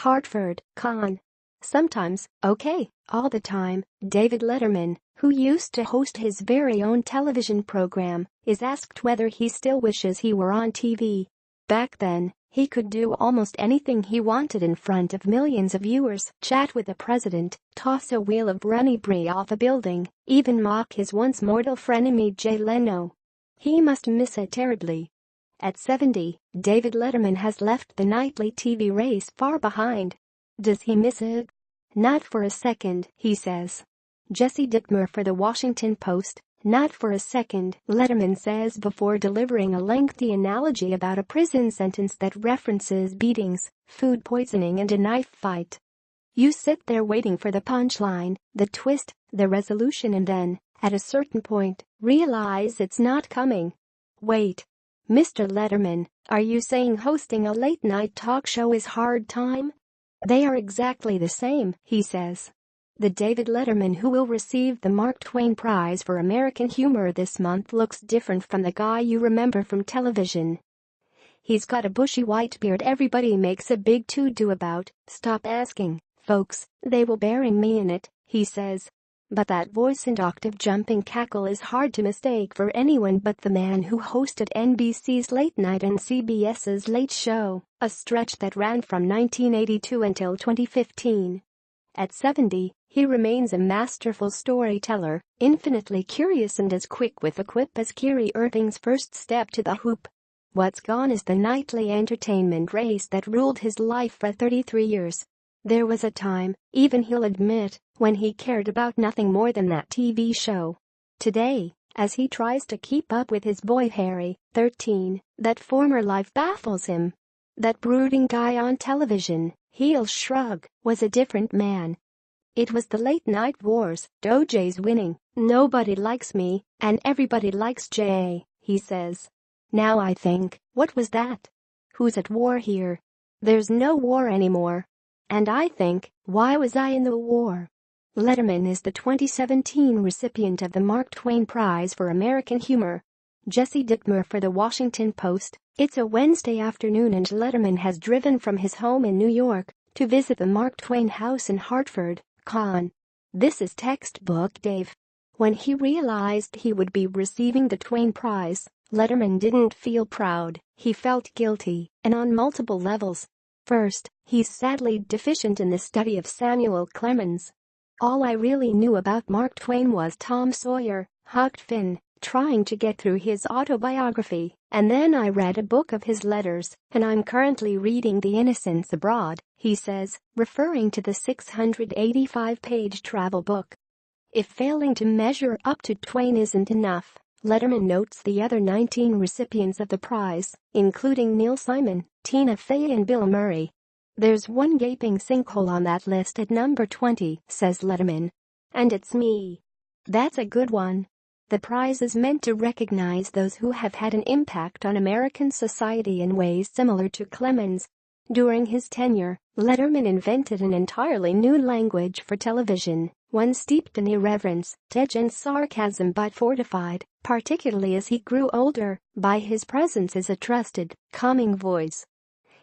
Hartford, CONN. Sometimes, okay, all the time, David Letterman, who used to host his very own television program, is asked whether he still wishes he were on TV. Back then, he could do almost anything he wanted in front of millions of viewers, chat with the president, toss a wheel of runny brie off a building, even mock his once mortal frenemy Jay Leno. He must miss it terribly. At 70, David Letterman has left the nightly TV race far behind. Does he miss it? Not for a second, he says. Jesse Dittmar for the Washington Post. Not for a second, Letterman says before delivering a lengthy analogy about a prison sentence that references beatings, food poisoning and a knife fight. You sit there waiting for the punchline, the twist, the resolution, and then, at a certain point, realize it's not coming. Wait. Mr. Letterman, are you saying hosting a late-night talk show is hard time? They are exactly the same, he says. The David Letterman who will receive the Mark Twain Prize for American Humor this month looks different from the guy you remember from television. He's got a bushy white beard everybody makes a big to-do about. Stop asking, folks, they will bury me in it, he says. But that voice and octave-jumping cackle is hard to mistake for anyone but the man who hosted NBC's Late Night and CBS's Late Show, a stretch that ran from 1982 until 2015. At 70, he remains a masterful storyteller, infinitely curious and as quick with a quip as Kyrie Irving's first step to the hoop. What's gone is the nightly entertainment race that ruled his life for 33 years. There was a time, even he'll admit, when he cared about nothing more than that TV show. Today, as he tries to keep up with his boy Harry, 13, that former life baffles him. That brooding guy on television, he'll shrug, was a different man. It was the late night wars, OJ's winning, nobody likes me, and everybody likes Jay, he says. Now I think, what was that? Who's at war here? There's no war anymore. And I think, why was I in the war? Letterman is the 2017 recipient of the Mark Twain Prize for American Humor. Jesse Dittmar for the Washington Post. It's a Wednesday afternoon and Letterman has driven from his home in New York to visit the Mark Twain house in Hartford, CONN. This is textbook Dave. When he realized he would be receiving the Twain Prize, Letterman didn't feel proud, he felt guilty, and on multiple levels. First, he's sadly deficient in the study of Samuel Clemens. All I really knew about Mark Twain was Tom Sawyer, Huck Finn, trying to get through his autobiography, and then I read a book of his letters, and I'm currently reading The Innocents Abroad, he says, referring to the 685-page travel book. If failing to measure up to Twain isn't enough, Letterman notes the other 19 recipients of the prize, including Neil Simon, Tina Fey and Bill Murray. There's one gaping sinkhole on that list at number 20, says Letterman. And it's me. That's a good one. The prize is meant to recognize those who have had an impact on American society in ways similar to Clemens. During his tenure, Letterman invented an entirely new language for television, one steeped in irreverence, edge and sarcasm but fortified, particularly as he grew older, by his presence as a trusted, calming voice.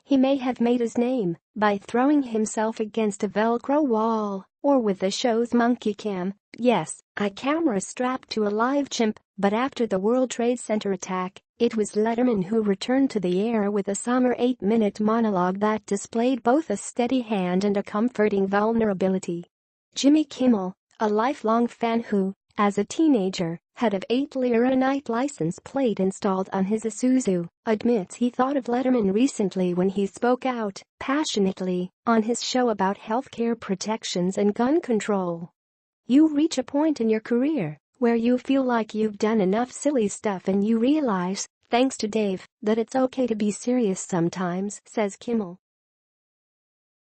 He may have made his name by throwing himself against a Velcro wall, or with the show's monkey cam, yes, a camera strapped to a live chimp, but after the World Trade Center attack, it was Letterman who returned to the air with a somber 8-minute monologue that displayed both a steady hand and a comforting vulnerability. Jimmy Kimmel, a lifelong fan who, as a teenager, had an 8-lira night license plate installed on his Isuzu, admits he thought of Letterman recently when he spoke out, passionately, on his show about healthcare protections and gun control. You reach a point in your career where you feel like you've done enough silly stuff and you realize, thanks to Dave, that it's okay to be serious sometimes, says Kimmel.